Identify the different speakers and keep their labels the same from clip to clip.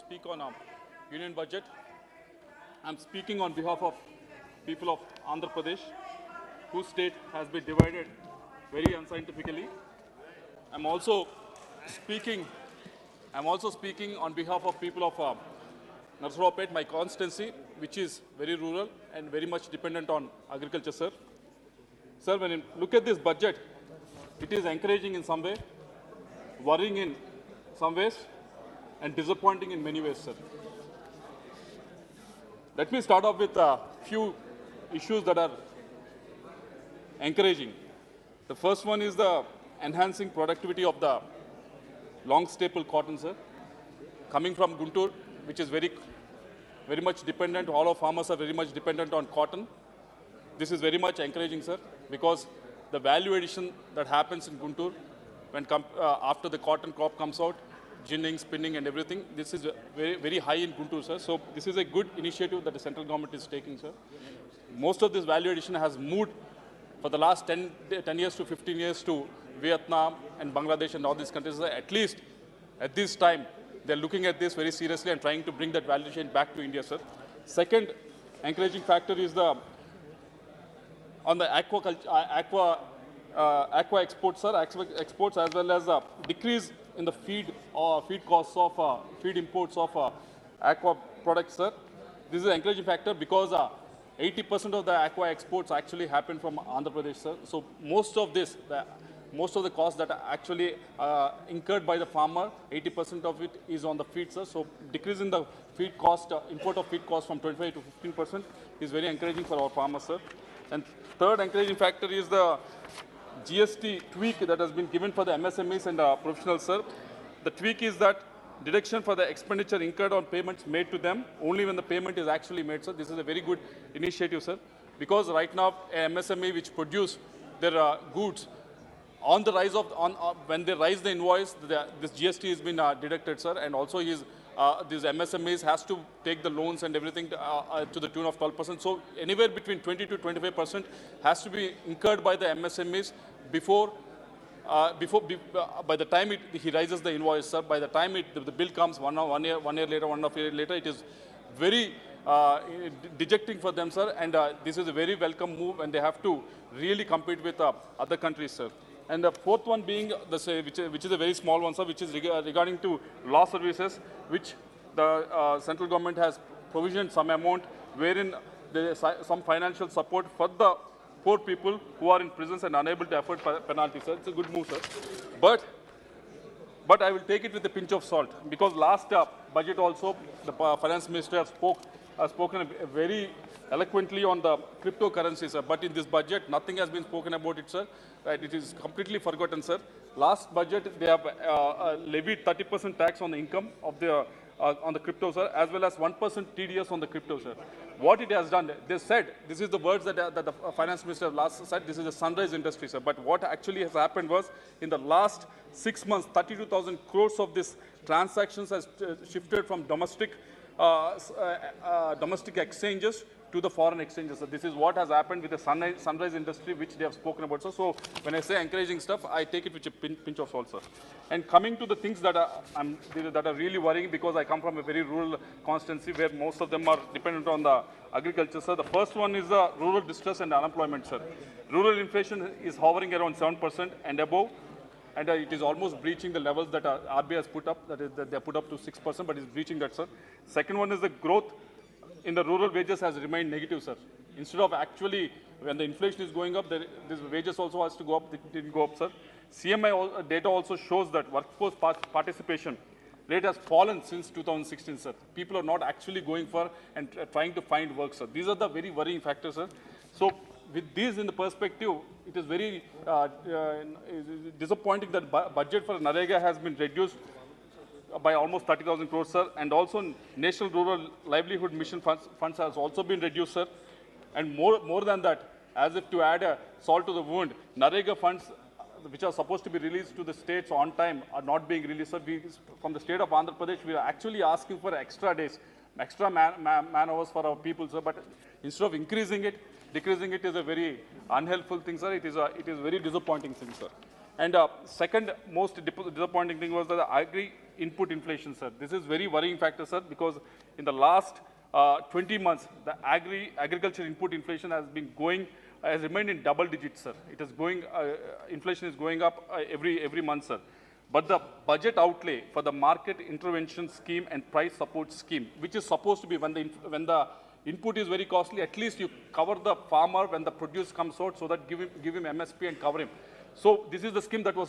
Speaker 1: speak on Union budget. I'm speaking on behalf of people of Andhra Pradesh, whose state has been divided very unscientifically. I'm also speaking. I'm also speaking on behalf of people of Narsawapet, my constituency, which is very rural and very much dependent on agriculture, sir. Sir, when you look at this budget, it is encouraging in some way, worrying in some ways, and disappointing in many ways, sir. Let me start off with a few issues that are encouraging. The first one is the enhancing productivity of the long staple cotton, sir. Coming from Guntur, which is very much dependent, all of farmers are very much dependent on cotton. This is very much encouraging, sir, because the value addition that happens in Guntur when after the cotton crop comes out, ginning, spinning and everything, this is very high in Guntur, sir. So this is a good initiative that the central government is taking, sir. Most of this value addition has moved for the last 10 years to 15 years to Vietnam and Bangladesh and all these countries. At least at this time, they're looking at this very seriously and trying to bring that value chain back to India, sir. Second encouraging factor is on the aqua exports, sir, exports as well as decrease in the feed costs of feed imports of aqua products, sir. This is an encouraging factor because 80% of the aqua exports actually happen from Andhra Pradesh, sir. So most of the costs that are actually incurred by the farmer, 80% of it is on the feed, sir. So decrease in the feed cost, import of feed cost from 25 to 15% is very encouraging for our farmers, sir. And third encouraging factor is the GST tweak that has been given for the MSMEs and professionals, sir. The tweak is that deduction for the expenditure incurred on payments made to them only when the payment is actually made, sir. This is a very good initiative, sir, because right now MSME which produce their goods on the rise of when they rise the invoice, this GST has been deducted, sir, and also these MSMEs has to take the loans and everything to the tune of 12%. So anywhere between 20 to 25% has to be incurred by the MSMEs by the time he raises the invoice, sir. By the time the bill comes one year later, 1.5 years later, it is very dejecting for them, sir. And this is a very welcome move, and they have to really compete with other countries, sir. And the fourth one being, which is a very small one, sir, which is regarding to law services, which the central government has provisioned some amount wherein there is some financial support for the poor people who are in prisons and unable to afford penalties, sir. It's a good move, sir. But I will take it with a pinch of salt, because last budget also the finance minister has spoken very eloquently on the cryptocurrency, sir. But in this budget, nothing has been spoken about it, sir. Right, it is completely forgotten, sir. Last budget, they have levied 30% tax on the income of on the crypto, sir, as well as 1% TDS on the crypto, sir. What it has done, they said, this is the words that the finance minister last said, this is a sunrise industry, sir. But what actually has happened was, in the last 6 months, 32,000 crores of these transactions has shifted from domestic exchanges to the foreign exchanges. So this is what has happened with the sunrise industry, which they have spoken about, sir. So when I say encouraging stuff, I take it with a pinch of salt, sir. And coming to the things that are really worrying, because I come from a very rural constituency where most of them are dependent on the agriculture, sir. The first one is the rural distress and unemployment, sir. Rural inflation is hovering around 7% and above. And it is almost breaching the levels that RBI has put up, that they put up to 6%, but it's breaching that, sir. Second one is the growth in the rural wages has remained negative, sir. Instead of actually, when the inflation is going up, this wages also has to go up. It didn't go up, sir. CMI data also shows that workforce participation rate has fallen since 2016, sir. People are not actually going for and trying to find work, sir. These are the very worrying factors, sir. So with these in the perspective, it is very disappointing that budget for Narega has been reduced by almost 30,000 crores, sir. And also National Rural Livelihood Mission funds has also been reduced, sir. And more than that, as if to add salt to the wound, Narega funds, which are supposed to be released to the states on time, are not being released, sir. From the state of Andhra Pradesh, we are actually asking for extra days, extra man hours for our people, sir. But instead of increasing it, decreasing it is a very unhelpful thing, sir. It is very disappointing thing, sir. And second most disappointing thing was the agri input inflation, sir. This is very worrying factor, sir, because in the last 20 months, the agriculture input inflation has remained in double digits, sir. It is going, inflation is going up every month, sir. But the budget outlay for the market intervention scheme and price support scheme, which is supposed to be when the input is very costly, at least you cover the farmer when the produce comes out, so that give him MSP and cover him. So this is the scheme that was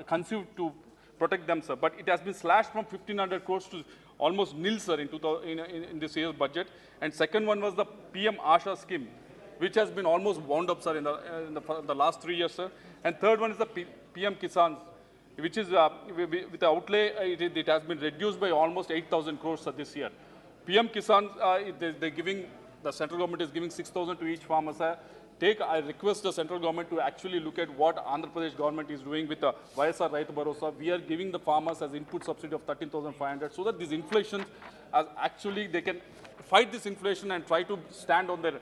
Speaker 1: conceived to protect them, sir. But it has been slashed from 1,500 crores to almost nil, sir, in this year's budget. And second one was the PM Asha scheme, which has been almost wound up, sir, in the last 3 years, sir. And third one is the PM Kisan, which is with the outlay, it has been reduced by almost 8,000 crores, sir, this year. PM Kisan, the central government is giving 6,000 to each farmer, sir. I request the central government to actually look at what Andhra Pradesh government is doing with the YSR Raitu Bharosa. We are giving the farmers as input subsidy of 13,500 so that this inflation, they can fight this inflation and try to stand on their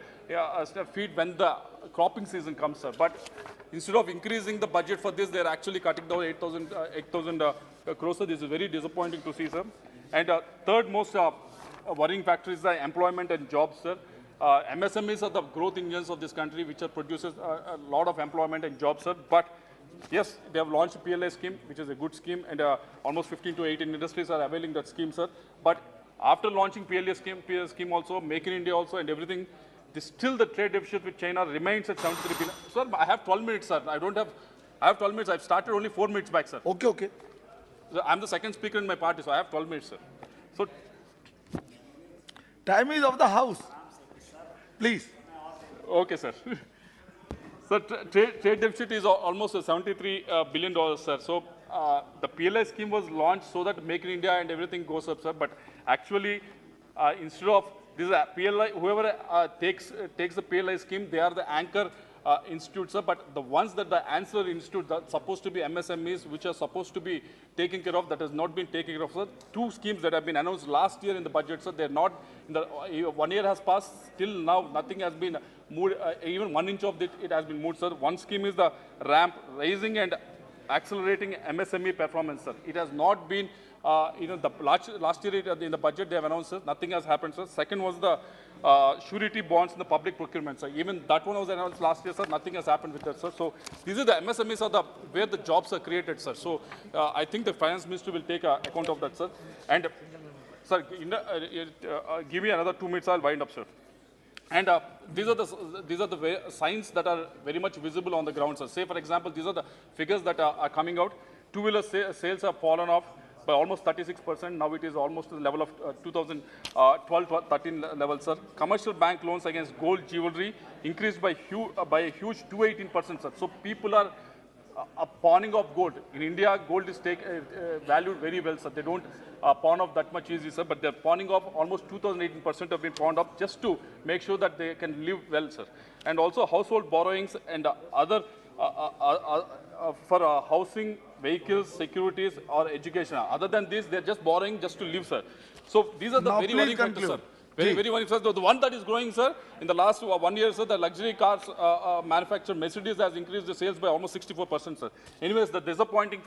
Speaker 1: feet when the cropping season comes, sir. But instead of increasing the budget for this, they are actually cutting down 8,000 crores. So this is very disappointing to see, sir. And third most worrying factor is the employment and jobs, sir. MSMEs are the growth engines of this country, which produces a lot of employment and jobs, sir. But yes, they have launched a PLI scheme, which is a good scheme, and almost 15 to 18 industries are availing that scheme, sir. But after launching PLI scheme also, Make in India also, and everything, still the trade deficit with China remains at 73 billion. Sir, I have 12 minutes, sir. I have 12 minutes. I've started only 4 minutes back, sir.
Speaker 2: Okay.
Speaker 1: I'm the second speaker in my party, so I have 12 minutes, sir. So,
Speaker 2: time is of the house. Please.
Speaker 1: Okay, sir. So trade deficit is almost $73 billion, sir. So the PLI scheme was launched so that Make in India and everything goes up, sir. But actually, instead of this PLI, whoever takes the PLI scheme, they are the anchor institutes, sir. But the ones that the answer institute that supposed to be MSMEs, which are supposed to be taken care of, that has not been taken care of, sir. Two schemes that have been announced last year in the budget, sir, they're not, 1 year has passed, till now nothing has been moved, even 1 inch of it has been moved, sir. One scheme is the ramp, raising and accelerating MSME performance, sir. It has not been, the last year in the budget they have announced, sir, nothing has happened, sir. Second was the surety bonds in the public procurement, sir. Even that one was announced last year, sir. Nothing has happened with that, sir. So these are the MSMEs where the jobs are created, sir. So I think the finance ministry will take account of that, sir. And sir, give me another 2 minutes. I'll wind up, sir. And these are the signs that are very much visible on the ground, sir. Say, for example, these are the figures that are coming out. Two-wheeler sales have fallen off by almost 36%. Now it is almost to the level of 2012-13 level, sir. Commercial bank loans against gold jewelry increased by a huge 218%, sir. So people are pawning off gold. In India, gold is valued very well, sir. They don't pawn off that much easy, sir, but they're pawning off almost 2018% have been pawned off just to make sure that they can live well, sir. And also household borrowings and other for housing, vehicles, securities, or education. Other than this, they're just borrowing just to live, sir. So these are the very worrying factors, sir. Very worrying, sir. The one that is growing, sir, in the last 1 year, sir, the luxury cars manufacturer Mercedes has increased the sales by almost 64%, sir. Anyways, the disappointing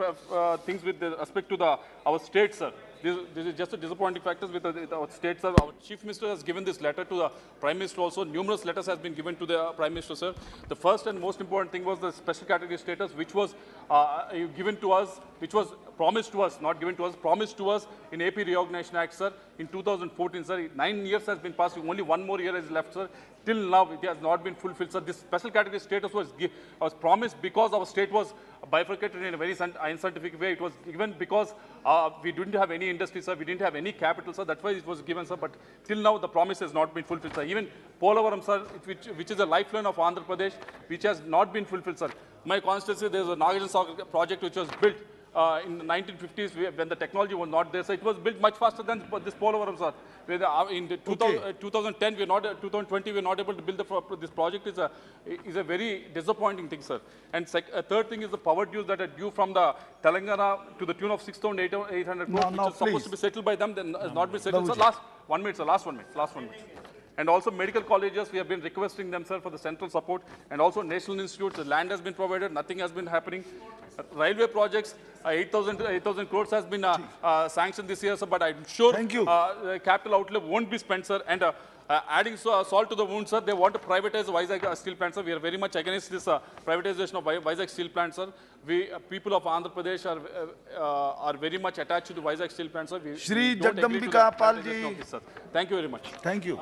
Speaker 1: things with respect to our state, sir. This is just a disappointing factors with our state, sir. Our Chief Minister has given this letter to the Prime Minister also. Numerous letters has been given to the Prime Minister, sir. The first and most important thing was the special category status, which was given to us, which was promised to us, not given to us, promised to us in AP Reorganization Act, sir, in 2014, sir. 9 years has been passed. Only 1 more year is left, sir. Till now, it has not been fulfilled, sir. This special category status was promised because our state was bifurcated in a very unscientific way. It was given because we didn't have any industry, sir. We didn't have any capital, sir. That's why it was given, sir. But till now, the promise has not been fulfilled, sir. Even Polavaram, sir, which is a lifeline of Andhra Pradesh, which has not been fulfilled, sir. My constituency, there is a Nagarjuna Sagar project which was built in the 1950s when the technology was not there. So it was built much faster than this Polavaram, sir. In 2010, 2020, we are not able to build this project. Is a very disappointing thing, sir. And third thing is the power dues that are due from the Telangana to the tune of 6,800 crores, which is supposed to be settled by them, then has not been settled. Sir, last 1 minute, sir. Last 1 minute. And also medical colleges, we have been requesting them, sir, for the central support. And also national institutes, the land has been provided, nothing has been happening. Railway projects, 8,000 crores has been sanctioned this year, sir, but I'm sure
Speaker 2: Thank you.
Speaker 1: capital outlay won't be spent, sir. And adding salt to the wound, sir, they want to privatize Vizag steel plant, sir. We are very much against this privatization of Vizag steel plant, sir. We people of Andhra Pradesh are very much attached to the Vizag steel plant, sir. We
Speaker 2: Shri
Speaker 1: don't agree to
Speaker 2: Jagdambika
Speaker 1: the
Speaker 2: Palji.
Speaker 1: privatization of this, sir. Thank you very much.
Speaker 2: Thank you.